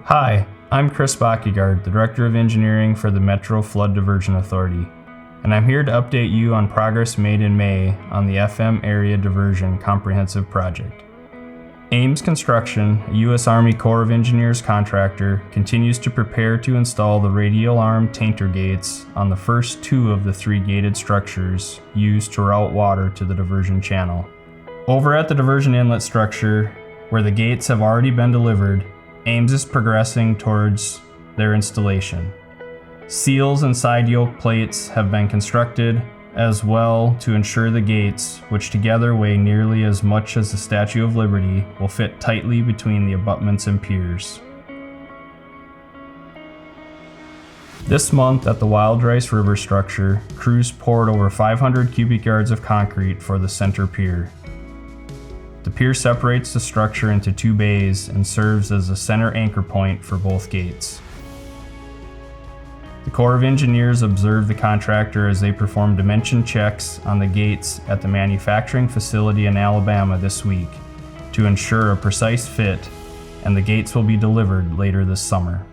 Hi, I'm Kris Bakkegard, the Director of Engineering for the Metro Flood Diversion Authority, and I'm here to update you on progress made in May on the FM Area Diversion Comprehensive Project. Ames Construction, a U.S. Army Corps of Engineers contractor, continues to prepare to install the radial arm tainter gates on the first two of the three gated structures used to route water to the diversion channel. Over at the diversion inlet structure, where the gates have already been delivered, Ames is progressing towards their installation. Seals and side yoke plates have been constructed as well to ensure the gates, which together weigh nearly as much as the Statue of Liberty, will fit tightly between the abutments and piers. This month at the Wild Rice River structure, crews poured over 500 cubic yards of concrete for the center pier. The pier separates the structure into two bays and serves as a center anchor point for both gates. The Corps of Engineers observed the contractor as they performed dimension checks on the gates at the manufacturing facility in Alabama this week to ensure a precise fit, and the gates will be delivered later this summer.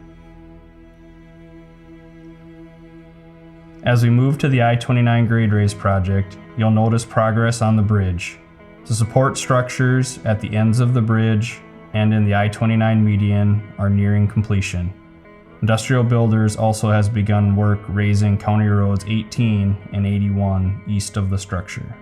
As we move to the I29 grade raise project, you'll notice progress on the bridge. The support structures at the ends of the bridge and in the I29 median are nearing completion. Industrial Builders also has begun work raising County Roads 18 and 81 east of the structure.